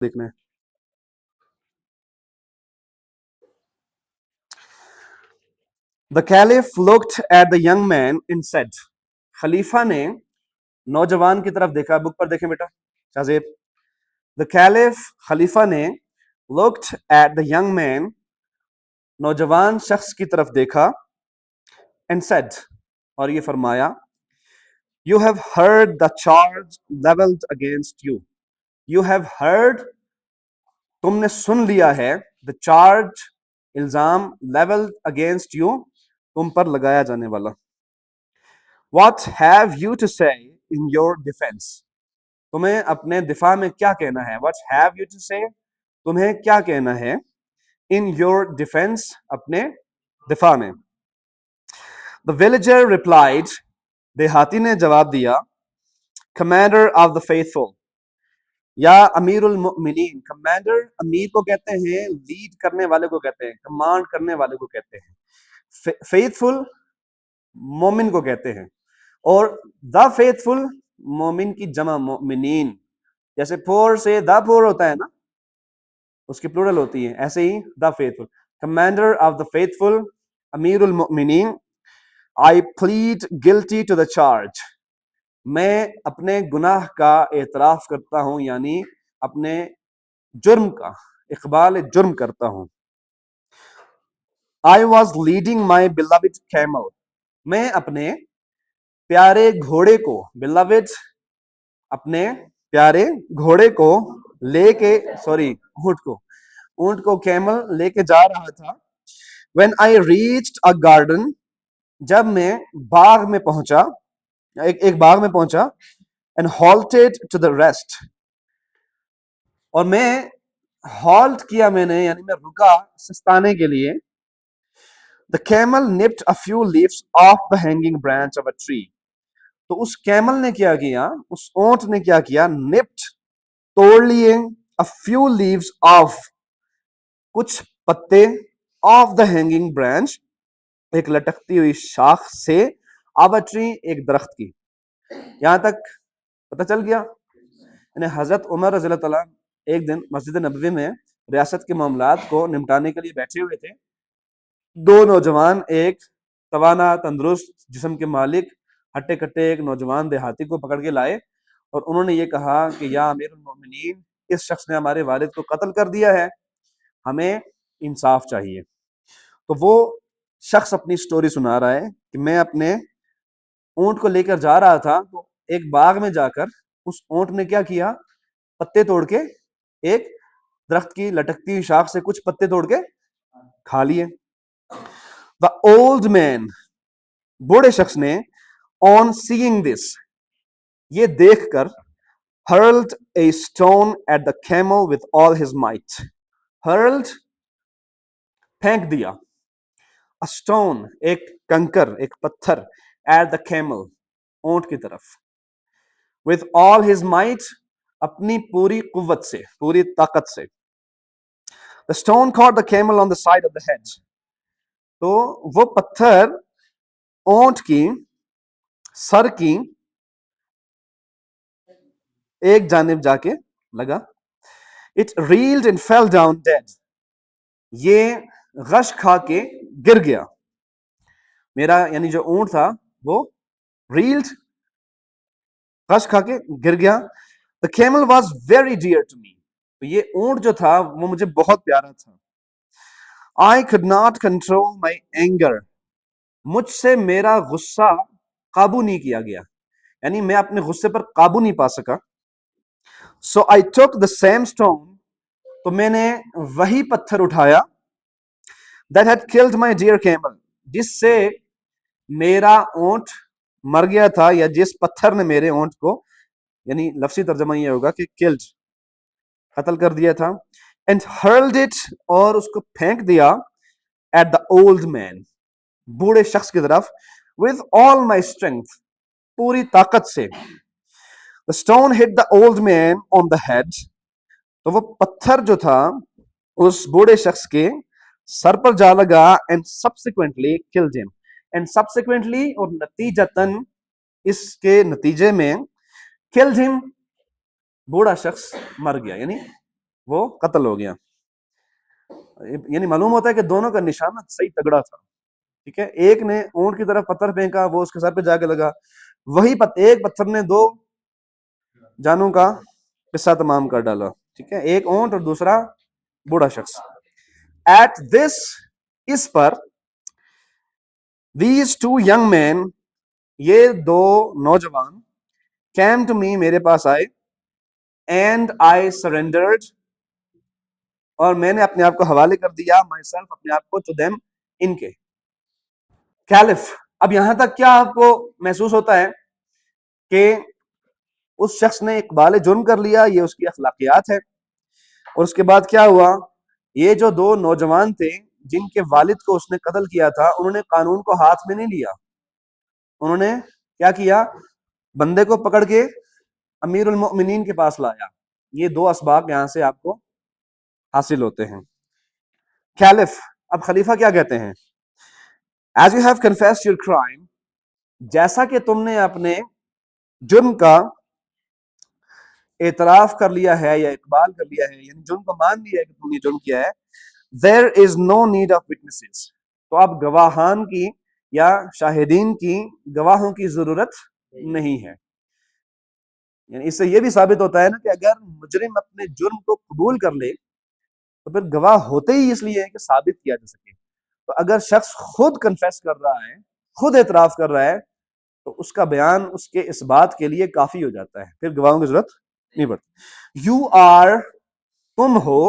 دیکھنا ہے. The caliph looked at the young man and said, خلیفہ نے نوجوان کی طرف دیکھا. بک پر دیکھیں بیٹا شاہزیب. The caliph خلیفہ نے looked at the young man نوجوان شخص کی طرف دیکھا and said اور یہ فرمایا You have heard the charge leveled against you. You have heard تم نے سن لیا ہے the charge الزام leveled against you تم پر لگایا جانے والا. What have you to say in your defense? تمہیں اپنے دفاع میں کیا کہنا ہے. What have you to say? تمہیں کیا کہنا ہے. In your defense اپنے دفاع میں. The villager replied دیہاتی نے جواب دیا Commander of the faithful یا امیر المؤمنین. کمانڈر امیر کو کہتے ہیں, لیڈ کرنے والے کو کہتے ہیں, کمانڈ کرنے والے کو کہتے ہیں. فیتھفل مومن کو کہتے ہیں, اور دا فیتھفل مومن کی جمع مؤمنین. جیسے پور سے دا پور ہوتا ہے نا, اس کی پلورل ہوتی ہے, ایسے ہی دا faithful. Commander of the faithful امیر المؤمنین I plead guilty to the charge. میں اپنے گناہ کا اعتراف کرتا ہوں, یعنی اپنے جرم کا اقبال جرم کرتا ہوں. I was leading my beloved camel. میں اپنے پیارے گھوڑے کو, beloved اپنے پیارے گھوڑے کو لے کے, اونٹ کو camel لے کے جا رہا تھا. When I reached a garden, جب میں باغ میں پہنچا, ایک باغ میں پہنچا, and halted to the rest, اور میں ہالٹ کیا, میں نے یعنی میں رکا سستانے کے لیے. The camel nipped a few leaves off the hanging branch of a tree. تو اس کیمل نے کیا کیا, اس اونٹ نے کیا کیا, nipped توڑ لیے, a few leaves off کچھ پتے, off the hanging branch ایک لٹکتی ہوئی شاخ سے, of a tree ایک درخت کی. یہاں تک پتہ چل گیا. یعنی حضرت عمر رضی اللہ تعالیٰ ایک دن مسجد نبوی میں ریاست کے معاملات کو نمٹانے کے لیے بیٹھے ہوئے تھے. دو نوجوان, ایک توانا تندرست جسم کے مالک ہٹے کٹے ایک نوجوان دیہاتی کو پکڑ کے لائے, اور انہوں نے یہ کہا کہ یا امیر المومنین, اس شخص نے ہمارے والد کو قتل کر دیا ہے, ہمیں انصاف چاہیے. تو وہ شخص اپنی سٹوری سنا رہا ہے کہ میں اپنے اونٹ کو لے کر جا رہا تھا, تو ایک باغ میں جا کر اس اونٹ نے کیا کیا, پتے توڑ کے ایک درخت کی لٹکتی ہوئی شاخ سے کچھ پتے توڑ کے کھا لیے. The old man, بوڑھے شخص نے, on seeing this, یہ دیکھ کر, hurled a stone at the camel with all his might. hurled پھینک دیا, a stone ایک کنکر, ایک پتھر, at the camel اونٹ کی طرف, with all his might اپنی پوری قوت سے, پوری طاقت سے. The stone caught the camel on the side of the head. تو وہ پتھر اونٹ کی سر کی ایک جانب جا کے لگا. It reeled and fell down dead. یہ غش کھا کے گر گیا. میرا یعنی جو اونٹ تھا وہ reeled, غش کھا کے گر گیا. The camel was very dear to me. تو یہ اونٹ جو تھا وہ مجھے بہت پیارا تھا. I could not control my anger. مجھ سے میرا غصہ قابو نہیں کیا گیا, یعنی میں اپنے غصے پر قابو نہیں پا سکا. So I took the same stone, تو میں نے وہی پتھر اٹھایا, that had killed my dear camel, جس سے میرا اونٹ مر گیا تھا, یا جس پتھر نے میرے اونٹ کو, یعنی لفظی ترجمہ یہ ہوگا کہ killed, قتل کر دیا تھا. And hurled it, اور اس کو پھینک دیا, at the old man, بوڑھے شخص کی طرف, with all my strength, پوری طاقت سے. The stone hit the old man on the head. تو وہ پتھر جو تھا اس بوڑھے شخص کے سر پر جا لگا, and subsequently killed him. And subsequently, اور نتیجتاً, اس کے نتیجے میں, killed him, بوڑھا شخص مر گیا. یعنی وہ قتل ہو گیا. یعنی معلوم ہوتا ہے کہ دونوں کا نشانہ صحیح تگڑا تھا. ٹھیک ہے, ایک نے اونٹ کی طرف پتھر پھینکا, وہ اس کے سر پہ جا کے لگا, وہی ایک پتھر نے 2 جانوں کا قصہ تمام کر ڈالا. ٹھیک ہے, ایک اونٹ اور دوسرا بوڑھا شخص. ایٹ دس, اس پر, these 2 young men, یہ 2 نوجوان, came to me, میرے پاس آئے, and I surrendered, اور میں نے اپنے آپ کو حوالے کر دیا, myself, اپنے آپ کو, to them, ان کے. کیلف, اب یہاں تک کیا آپ کو محسوس ہوتا ہے کہ اس شخص نے اقبال جرم کر لیا, یہ اس کی اخلاقیات ہے. اور اس کے بعد کیا ہوا, یہ جو 2 نوجوان تھے جن کے والد کو اس نے قتل کیا تھا, انہوں نے قانون کو ہاتھ میں نہیں لیا. انہوں نے کیا کیا, بندے کو پکڑ کے امیر المؤمنین کے پاس لایا. یہ 2 اسباق یہاں سے آپ کو حاصل ہوتے ہیں. کیلف, اب خلیفہ کیا کہتے ہیں, as you have confessed your crime, جیسا کہ تم نے اپنے جرم کا اعتراف کر لیا ہے یا اقبال کر لیا ہے, یعنی جرم کو مان لیا ہے کہ تم نے جرم کیا ہے, there is no need of witnesses, تو اب گواہان کی یا شاہدین کی, گواہوں کی ضرورت نہیں ہے. یعنی اس سے یہ بھی ثابت ہوتا ہے نا کہ اگر مجرم اپنے جرم کو قبول کر لے تو پھر گواہ ہوتے ہی اس لیے ہے کہ ثابت کیا جا سکے. تو اگر شخص خود کنفیس کر رہا ہے, خود اعتراف کر رہا ہے, تو اس کا بیان اس کے اس بات کے لیے کافی ہو جاتا ہے, پھر گواہوں کی ضرورت نہیں پڑتی. یو آر, تم ہو,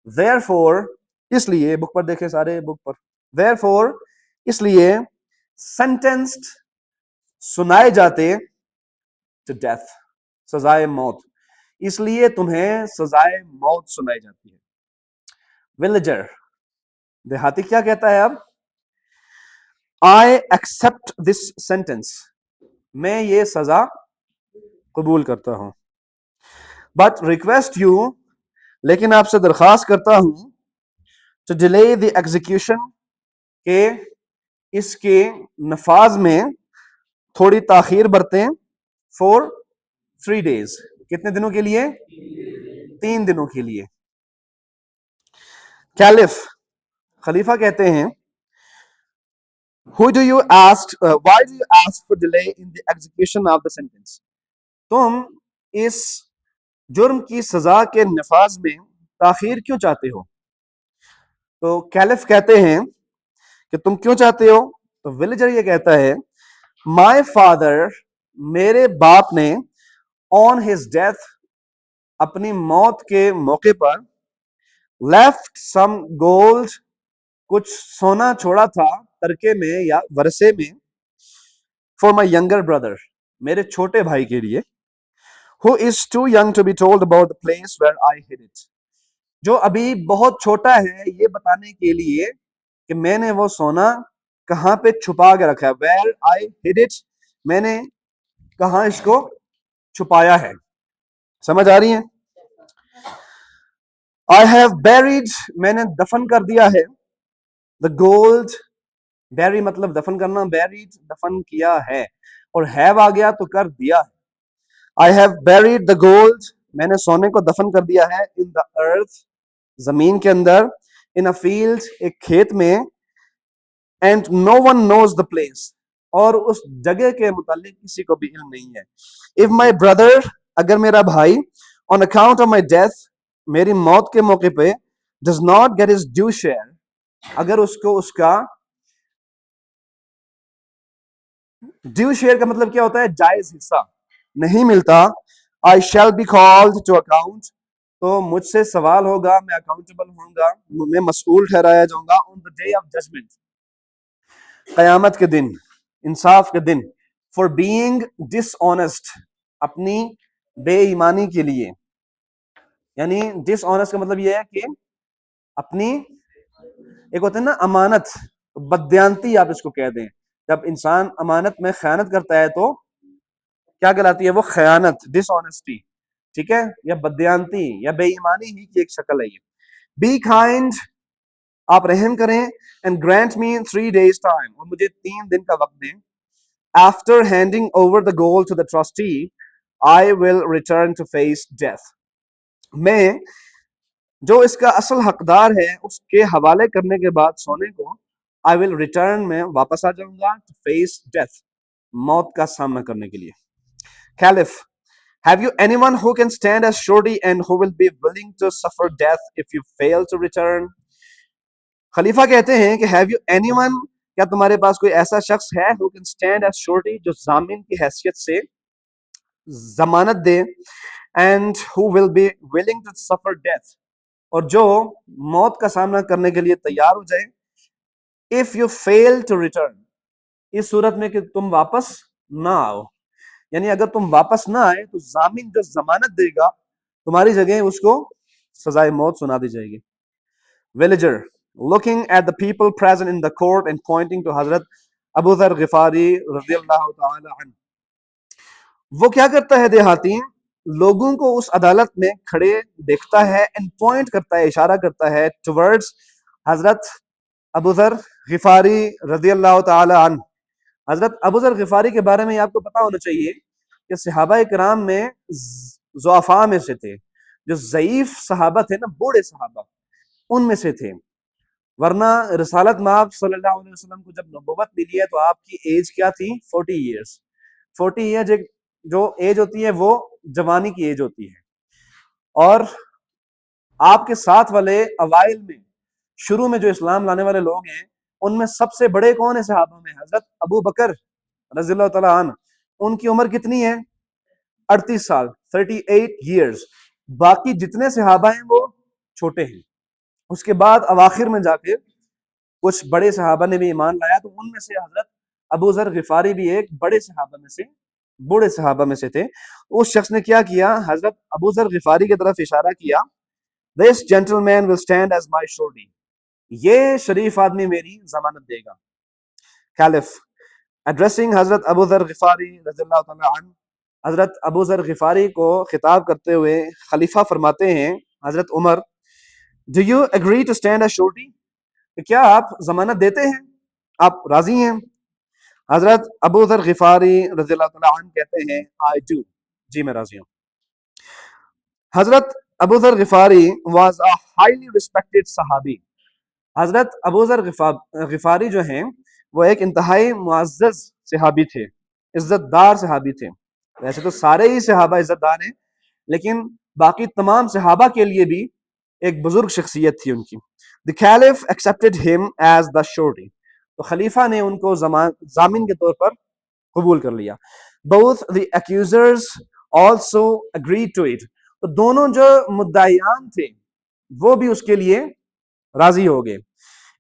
دیر فور, اس لیے, بک پر دیکھیں سارے, بک پر, دیر فور, اس لیے, سینٹینسڈ, سنائے جاتے, ٹو ڈیتھ, سزائے موت, اس لیے تمہیں سزائے موت سنائی جاتی ہے. ولیجر, دیہاتی, کیا کہتا ہے اب, I accept this sentence, میں یہ سزا قبول کرتا ہوں. But request you, لیکن آپ سے درخواست کرتا ہوں, to delay the execution, کہ اس کے نفاذ میں تھوڑی تاخیر برتیں, for 3 days, کتنے دنوں کے لیے, 3 دنوں کے لیے. کیلف, خلیفہ کہتے ہیں, why do you ask for delay in the execution of the sentence, تم اس جرم کی سزا کے نفاذ میں تاخیر کیوں چاہتے ہو. تو کیلف کہتے ہیں کہ تم کیوں چاہتے ہو, تو ولیجر یہ کہتا ہے, my father, میرے باپ نے, on his death, اپنی موت کے موقع پر, left some gold, کچھ سونا چھوڑا تھا ترکے میں یا ورثے میں, for my younger brother, میرے چھوٹے بھائی کے لیے, who is too young to be told about the place where I hid it, جو ابھی بہت چھوٹا ہے یہ بتانے کے لیے کہ میں نے وہ سونا کہاں پہ چھپا کے رکھا ہے. where I hid it, میں نے کہاں اس کو چھپایا ہے. سمجھ آ رہی ہیں. I have buried, میں نے دفن کر دیا ہے, the gold, bury مطلب دفن کرنا, buried دفن کیا ہے, اور have آ گیا تو کر دیا. I have buried the gold, میں نے سونے کو دفن کر دیا ہے, in the earth, زمین کے اندر, in a field, ایک کھیت میں, and no one knows the place, اور اس جگہ کے متعلق کسی کو بھی علم نہیں ہے. If my brother, اگر میرا بھائی, on account of my death, میری موت کے موقع پہ, does not get his due share, اگر اس کو اس کا ڈیو شیئر کا مطلب کیا ہوتا ہے, جائز حصہ نہیں ملتا, I shall be called to account, تو مجھ سے سوال ہوگا, میں اکاؤنٹیبل ہوں گا, میں مسئول ٹھہرایا جاؤں گا, on the day of judgment, قیامت کے دن, انصاف کے دن, for being dishonest, اپنی بے ایمانی کے لیے. یعنی dishonest کا مطلب یہ ہے کہ اپنی, ایک ہوتا ہے نا امانت, بددیانتی آپ اس کو کہہ دیں, جب انسان امانت میں خیانت کرتا ہے تو کیا کہلاتی ہے وہ, خیانت, ڈس آنےسٹی. ٹھیک ہے, یا بددیانتی یا بے ایمانی ہی کی ایک شکل ہے یہ. Be kind, آپ رحم کریں, and grant me 3 days time, اور مجھے 3 دن کا وقت دیں. After handing over the gold to the trustee, I will return to face death, میں جو اس کا اصل حقدار ہے اس کے حوالے کرنے کے بعد سونے کو I will return میں واپس آ جاؤں گا to face death, موت کا سامنا کرنے کے لیے. Caliph, have you anyone who can stand as surety and who will be willing to suffer death if you fail to return? خلیفہ کہتے ہیں کہ have you anyone, کیا تمہارے پاس کوئی ایسا شخص ہے who can stand as surety, جو ضامن کی حیثیت سے ضمانت دے, and who will be willing to suffer death, اور جو موت کا سامنا کرنے کے لیے تیار ہو جائے. if you fail to return, اس صورت میں کہ تم واپس نہ آؤ, یعنی اگر تم واپس نہ آئے تو ضامن جو ضمانت دے گا تمہاری جگہ اس کو سزائے موت سنا دی جائے گی. villager, looking at the people present in the court and pointing to حضرت ابو ذر غفاری رضی اللہ تعالی عنہ, وہ کیا کرتا ہے دیہاتی, لوگوں کو اس عدالت میں کھڑے دیکھتا ہے and point کرتا ہے, اشارہ کرتا ہے towards حضرت ابو ذر غفاری رضی اللہ تعالی عنہ. حضرت ابو ذر غفاری کے بارے میں آپ کو پتا ہونا چاہیے کہ صحابہ کرام میں ضعفاء میں سے تھے, جو ضعیف صحابہ تھے نا, بوڑھے صحابہ, ان میں سے تھے. ورنہ رسالت مآب صلی اللہ علیہ وسلم کو جب نبوت ملی ہے تو آپ کی ایج کیا تھی, 40 ایئرس. 40 ایئر جو ایج ہوتی ہے وہ جوانی کی ایج ہوتی ہے, اور آپ کے ساتھ والے اوائل میں شروع میں جو اسلام لانے والے لوگ ہیں ان میں سب سے بڑے کون ہیں صحابہ میں, حضرت ابو بکر رضی اللہ تعالیٰ عنہ, ان کی عمر کتنی ہے, 38 سال, 38 ایئرز. باقی جتنے صحابہ ہیں وہ چھوٹے ہیں. اس کے بعد اواخر میں جا کے کچھ بڑے صحابہ نے بھی ایمان لایا, تو ان میں سے حضرت ابو ذر غفاری بھی ایک بڑے صحابہ میں سے, بوڑھے صحابہ میں سے تھے. اس شخص نے کیا کیا, حضرت ابو ذر غفاری کی طرف اشارہ کیا, this gentleman will stand as my surety, یہ شریف آدمی میری ضمانت دے گا. Caliph, addressing حضرت ابو ذر غفاری رضی اللہ تعالیٰ عنہ, حضرت ابو ذر غفاری کو خطاب کرتے ہوئے خلیفہ فرماتے ہیں حضرت عمر, do you agree to stand as surety, کہ کیا آپ ضمانت دیتے ہیں, آپ راضی ہیں؟ حضرت ابو ذر غفاری رضی اللہ تعالیٰ عنہ کہتے ہیں I do, جی میں راضی ہوں. حضرت ابو ذر غفاری was a highly respected صحابی. حضرت ابو ذر غفاری جو ہیں وہ ایک انتہائی معزز صحابی تھے, عزت دار صحابی تھے. ویسے تو سارے ہی صحابہ عزت دار ہیں, لیکن باقی تمام صحابہ کے لیے بھی ایک بزرگ شخصیت تھی ان کی. The Caliph accepted him as the surety, تو خلیفہ نے ان کو ضامن کے طور پر قبول کر لیا. Both the accusers also agreed to it, تو دونوں جو مدعیان تھے وہ بھی اس کے لیے راضی ہو گئے.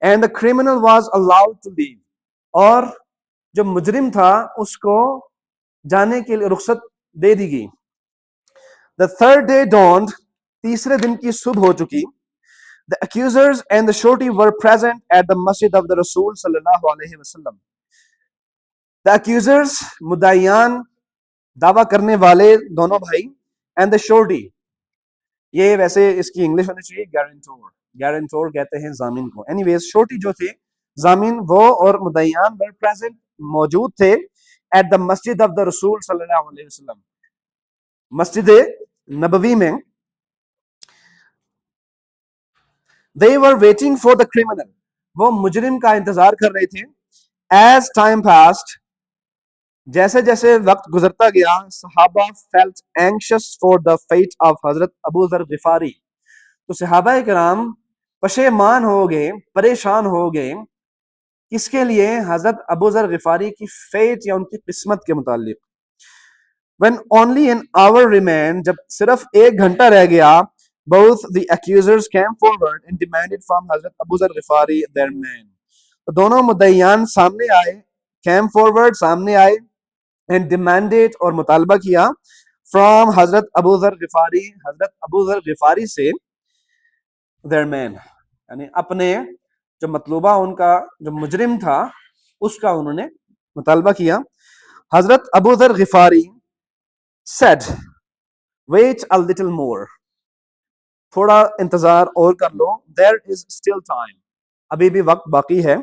And the criminal was allowed to leave, اور جو مجرم تھا اس کو جانے کے لیے رخصت دے دی گئی. The third day dawned, تیسرے دن کی صبح ہو چکی. The accusers and the surety were present at the masjid of the Rasul صلی اللہ علیہ وسلم. The accusers, مدعیان, دعویٰ کرنے والے دونوں بھائی, and the surety, یہ ویسے اس کی انگلش ہونی چاہیے گارنٹور, گارنٹور کہتے ہیں ضامن کو. اینی ویز شورٹی جو تھے ضامن, وہ اور مدعیان were present, موجود تھے at the Masjid of the رسول صلی اللہ علیہ وسلم, مسجد نبوی میں. they were waiting for the criminal, وہ مجرم کا انتظار کر رہے تھے. as time passed, جیسے جیسے وقت گزرتا گیا, صحابہ felt anxious for the fate of حضرت ابو ذر غفاری, تو صحابہ کرام پشیمان ہو گئے, پریشان ہو گئے, کس کے لیے, حضرت ابو ذر غفاری کی فیٹ یا ان کی قسمت کے متعلق. when only an hour remained, جب صرف 1 گھنٹہ رہ گیا, both the accusers came forward and demanded from حضرت ابو ذر غفاری their man, تو دونوں مدعیان سامنے آئے, came forward, سامنے آئے, and demanded, اور مطالبہ کیا, from حضرت ابو ذر غفاری, حضرت ابو ذر غفاری سے, their man, یعنی اپنے جو مطلوبہ ان کا جو مجرم تھا اس کا انہوں نے مطالبہ کیا. حضرت ابو ذر غفاری said, wait a little more, تھوڑا انتظار اور کر لو, there is still time, ابھی بھی وقت باقی ہے.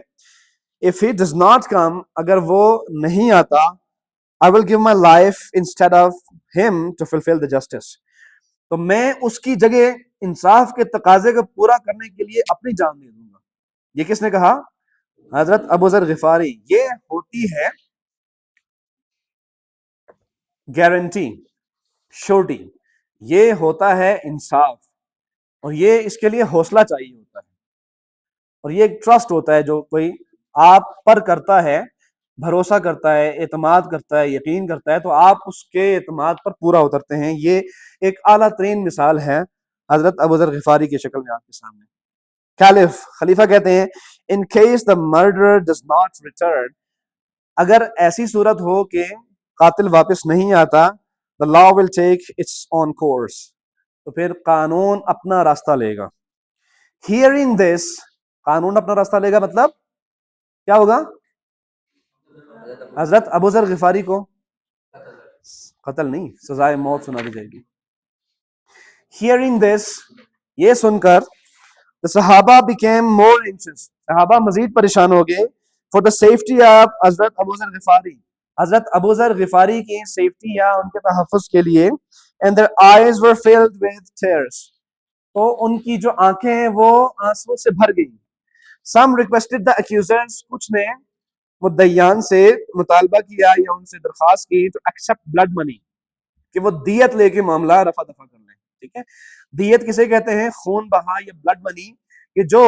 if he does not come, اگر وہ نہیں آتا, I will give my life instead of him to fulfill the justice, تو میں اس کی جگہ انصاف کے تقاضے کو پورا کرنے کے لیے اپنی جان دے دوں گا. یہ کس نے کہا؟ حضرت ابو ذر غفاری. یہ ہوتی ہے گارنٹی، شورٹی، یہ ہوتا ہے انصاف، اور یہ اس کے لیے حوصلہ چاہیے ہوتا ہے، اور یہ ایک ٹرسٹ ہوتا ہے جو کوئی آپ پر کرتا ہے، بھروسہ کرتا ہے، اعتماد کرتا ہے، یقین کرتا ہے، تو آپ اس کے اعتماد پر پورا اترتے ہیں. یہ ایک اعلیٰ ترین مثال ہے حضرت ابو ذر غفاری کی شکل میں آپ کے سامنے. کیلف، خلیفہ کہتے ہیں in case the murderer does not return، اگر ایسی صورت ہو کہ قاتل واپس نہیں آتا، the law will take its own course، تو پھر قانون اپنا راستہ لے گا. hearing this، قانون اپنا راستہ لے گا مطلب کیا ہوگا؟ حضرت ابو ذر غفاری کو قتل نہیں، سزائے موت سنا دی جائے گی. hearing this، یہ سن کر the صحابہ became more anxious، صحابہ مزید پریشان ہو گئے for the safety of حضرت ابو ذر غفاری، حضرت ابو ذر غفاری کی سیفٹی یا ان کے تحفظ کے لیے. and their eyes were filled with tears، تو ان کی جو آنکھیں ہیں وہ آنسو سے بھر گئی. some requested the accusers، کچھ نے مدعیان سے مطالبہ کیا یا ان سے درخواست کی to accept blood money، کہ وہ دیت لے کے معاملہ رفع دفع کر لیں. ٹھیک ہے، دیت کسے کہتے ہیں؟ خون بہا یا بلڈ منی، کہ جو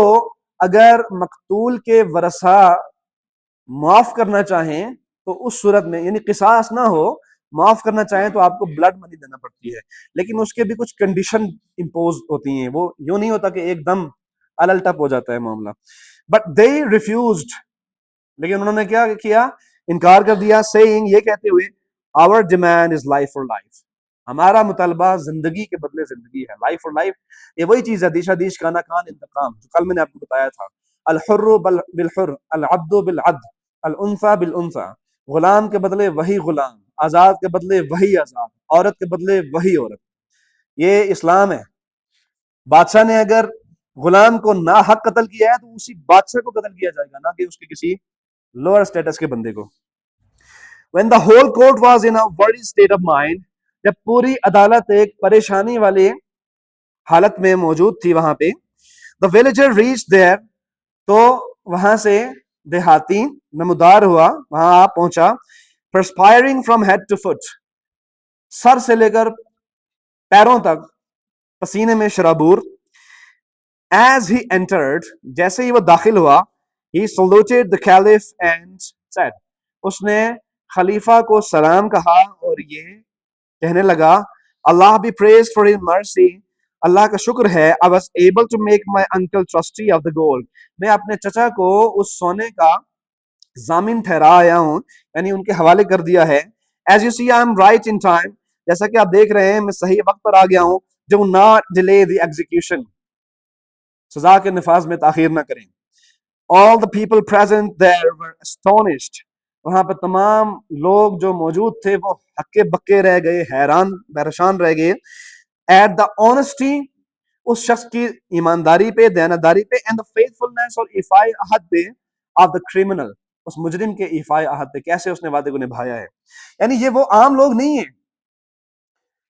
اگر مقتول کے ورثہ معاف کرنا چاہیں تو اس صورت میں، یعنی قصاص نہ ہو، معاف کرنا چاہیں تو آپ کو بلڈ منی دینا پڑتی ہے. لیکن اس کے بھی کچھ کنڈیشن امپوز ہوتی ہیں، وہ یوں نہیں ہوتا کہ ایک دم الل ٹپ ہو جاتا ہے معاملہ. بٹ دے ریفیوزڈ، لیکن انہوں نے کیا کیا؟ انکار کر دیا. saying، یہ کہتے ہوئے our demand is life for life، ہمارا مطالبہ زندگی کے بدلے زندگی ہے. لائف فور لائف، یہ وہی چیز ہے دیشا دیش کانا کان انتقام، جو کل میں نے آپ کو بتایا تھا. الحر بالحر، العبد بالعبد، الانثى بالانثى، غلام کے بدلے وہی غلام، آزاد کے بدلے وہی آزاد، عورت کے بدلے وہی عورت. یہ اسلام ہے. بادشاہ نے اگر غلام کو ناحق قتل کیا ہے تو اسی بادشاہ کو قتل کیا جائے گا، نہ کہ اس کے کسی لوور اسٹیٹس کے بندے کو. when the whole court was in a worried state of mind، جب پوری عدالت ایک پریشانی والی حالت میں موجود تھی وہاں پہ. the villager reached there، تو وہاں سے دیہاتی نمودار ہوا، وہاں آپ پہنچا. perspiring from head to foot، سر سے لے کر پیروں تک پسینے میں شرابور. as he entered، جیسے ہی وہ داخل ہوا، he saluted the caliph and said، اس نے خلیفہ کو سلام کہا اور یہ کہنے لگا Allah be praised for his mercy، اللہ کا شکر ہے I was able to make my uncle trustee of the gold، میں اپنے چچا کو اس سونے کا ضامن ٹھہرا آیا ہوں، یعنی ان کے حوالے کر دیا ہے. as you see I am right in time، جیسا کہ آپ دیکھ رہے ہیں میں صحیح وقت پر آ گیا ہوں. do not delay the execution، سزا کے نفاذ میں تاخیر نہ کریں. all the people present there were astonished، وہاں پہ تمام لوگ جو موجود تھے وہ ہکے بکے رہ گئے، حیران پریشان رہ گئے. at the honesty، اس شخص کی ایمانداری پہ، دیانتداری پہ. and the faithfulness، اور ایفائے عہد پہ of the criminal، اس مجرم کے ایفائے عہد پہ، کیسے اس نے وعدے کو نبھایا ہے. یعنی یہ وہ عام لوگ نہیں ہیں.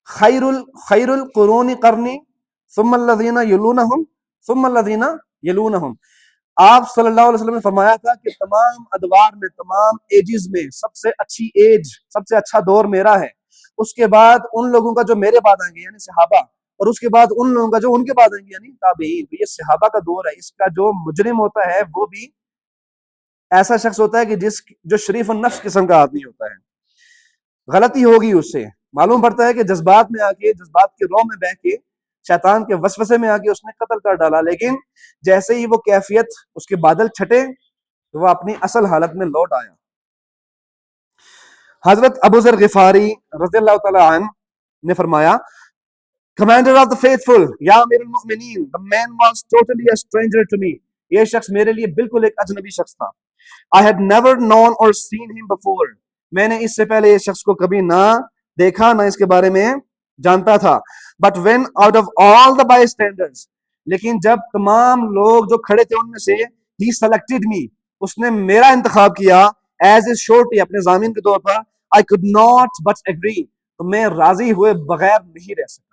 خیر القرون قرنی ثم الذین یلونہم ثم الذین یلونہم، آپ صلی اللہ علیہ وسلم نے فرمایا تھا کہ تمام ادوار میں، تمام ایجز میں سب سے اچھی ایج، سب سے اچھا دور میرا ہے، اس کے بعد ان لوگوں کا جو میرے بعد آئیں گے یعنی صحابہ، اور اس کے بعد ان لوگوں کا جو ان کے بعد آئیں گے یعنی تابعین. تو یہ صحابہ کا دور ہے. اس کا جو مجرم ہوتا ہے وہ بھی ایسا شخص ہوتا ہے کہ جو شریف النفس قسم کا آدمی ہوتا ہے. غلطی ہوگی اس سے، معلوم پڑتا ہے کہ جذبات میں آ کے، جذبات کے رو میں بہ کے، شیطان کے وسوسے میں آ کے اس نے قتل کر ڈالا. لیکن جیسے ہی وہ کیفیت، اس کے بادل چھٹے تو وہ اپنی اصل حالت میں لوٹ آیا. حضرت ابو ذر غفاری رضی اللہ تعالی عنہ نے فرمایا Commander of the faithful، یا امیر المؤمنین، the man was totally a stranger to me، یہ شخص میرے لیے بالکل ایک اجنبی شخص تھا. I had never known or seen him before، میں نے اس سے پہلے اس شخص کو کبھی نہ دیکھا نہ اس کے بارے میں جانتا تھا. But when out of all the bystanders، لیکن جب تمام لوگ جو کھڑے تھے ان میں سے he selected me، اس نے میرا انتخاب کیا as his surety، اپنے ضامن کے طور پر. I could not but agree، تو میں راضی ہوئے بغیر نہیں رہ سکا.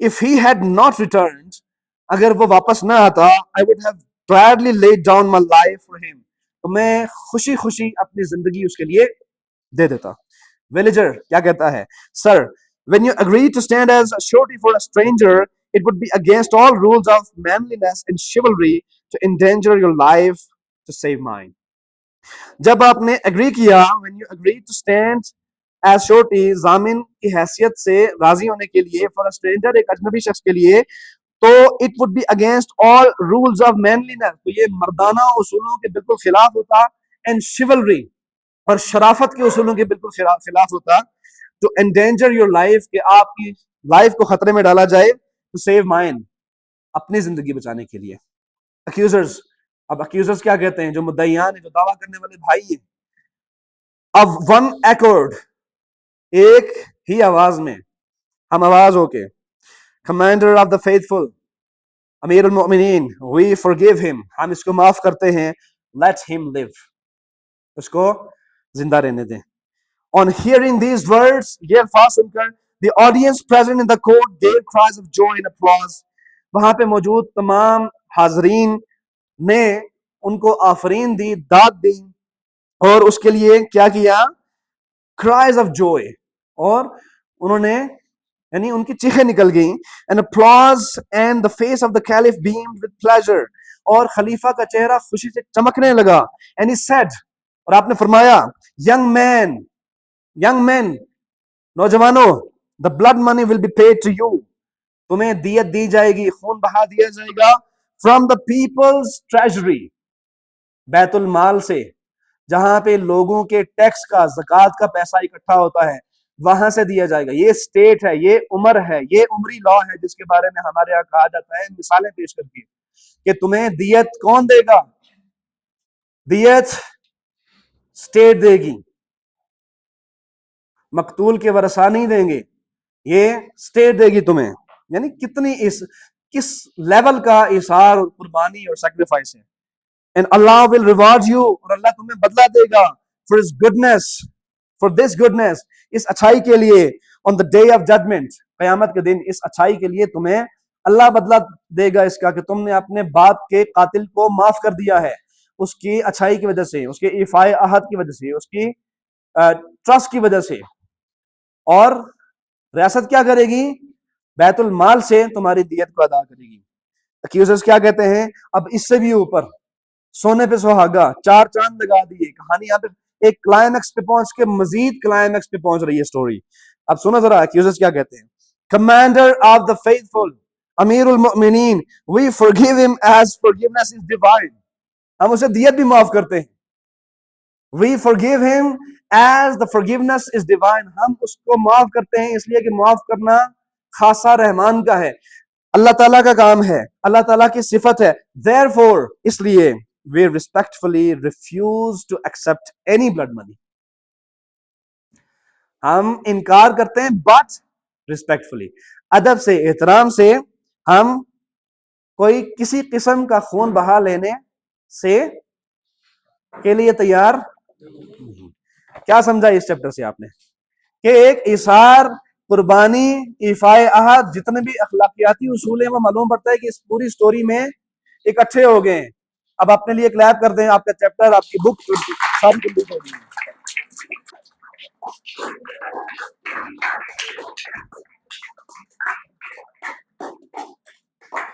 if he had not returned, اگر وہ واپس نہ آتا, I would have gladly laid down my life for him, تو میں خوشی خوشی اپنی زندگی اس کے لیے دے دیتا. Villager کیا کہتا ہے, sir, when you agree to stand as a surety for a stranger, it would be against all rules of manliness and chivalry to endanger your life to save mine. جب آپ نے اگری کیا, when you agree to stand as surety, ضامن کی حیثیت سے راضی ہونے کے لیے, for a stranger, ایک اجنبی شخص کے لیے, تو it would be against all rules of manliness, تو یہ مردانہ اصولوں کے بالکل خلاف ہوتا, and chivalry, اور شرافت کے اصولوں کے بالکل خلاف ہوتا, to endanger your life, کہ آپ کی لائف کو خطرے میں ڈالا جائے, to save mine, اپنی زندگی بچانے کے لیے. accusers, اب accusers کیا کہتے ہیں, جو مدعیان ہیں, جو دعویٰ کرنے والے بھائی ہیں. اب one accord, ایک ہی آواز میں, ہم آواز ہو کے, commander of the faithful, امیر المؤمنین, we forgive him, ہم اس کو معاف کرتے ہیں, let him live, اس کو زندہ رہنے دیں. On hearing these words, یہ الفاظ سن کر, the audience present in the court gave cries of joy and applause, وہاں پہ موجود تمام حاضرین نے ان کو آفرین دی, داد دی, اور اس کے لیے کیا کیا, cries of joy, اور انہوں نے, یعنی ان کی چیخیں نکل گئیں, and applause, and the face of the caliph beamed with pleasure, اور خلیفہ کا چہرہ خوشی سے چمکنے لگا. And he said, اور آپ نے فرمایا, young men, نوجوانوں, the blood money will be paid to you, تمہیں دیت دی جائے گی, خون بہا دیا جائے گا, from the people's treasury, بیت المال سے, جہاں پہ لوگوں کے ٹیکس کا, زکوٰۃ کا پیسہ اکٹھا ہوتا ہے, وہاں سے دیا جائے گا. یہ سٹیٹ ہے, یہ عمر ہے, یہ عمری لا ہے, جس کے بارے میں ہمارے یہاں کہا جاتا ہے, مثالیں پیش کر کے, کہ تمہیں دیت کون دے گا, دیت سٹیٹ دے گی, مقتول کے ورثاء نہیں دیں گے, یہ سٹیٹ دے گی تمہیں. یعنی کتنی کس لیول کا اثار اور قربانی اور سیکریفائس ہے. And Allah will reward you, اور اللہ تمہیں بدلہ دے گا, for his goodness, for this goodness, اس اچھائی کے لیے, on the day of judgment, قیامت کے دن اس اچھائی کے لیے تمہیں اللہ بدلہ دے گا اس کا, کہ تم نے اپنے باپ کے قاتل کو معاف کر دیا ہے, اس کی اچھائی کی وجہ سے, اس کے ایفائے عہد کی وجہ سے, اس کی ٹرسٹ کی وجہ سے. اور ریاست کیا کرے گی, بیت المال سے تمہاری دیت کو ادا کرے گی. accusers کیا کہتے ہیں, اب اس سے بھی اوپر, سونے پہ سہاگا, چار چاند لگا دیے, کہانی یہاں پہ ایک کلائمیکس پہ پہنچ کے مزید کلائمیکس پہ پہنچ رہی ہے سٹوری. اب سنو ذرا accusers کیا کہتے ہیں. commander of the faithful, امیر المؤمنین, we forgive him as forgiveness is divine, ہم اسے دیت بھی معاف کرتے ہیں. we forgive him as the forgiveness is divine, ہم اس کو معاف کرتے ہیں اس لیے کہ معاف کرنا خاصا رحمان کا ہے, اللہ تعالیٰ کا کام ہے, اللہ تعالیٰ کی صفت ہے. therefore, اس لیے, we respectfully refuse to accept any blood money, ہم انکار کرتے ہیں, but respectfully, ادب سے, احترام سے, ہم کوئی کسی قسم کا خون بہا لینے سے کے لیے تیار نہیں. کیا سمجھا اس چیپٹر سے آپ نے, کہ ایک ایثار, قربانی, ایفائے عہد, جتنے بھی اخلاقیاتی اصول ہیں وہ معلوم پڑتا ہے کہ اس پوری سٹوری میں اکٹھے ہو گئے ہیں. اب اپنے لیے کلیپ کر دیں, آپ کا چیپٹر, آپ کی بک ساری کمپلیٹ ہو گئی ہے.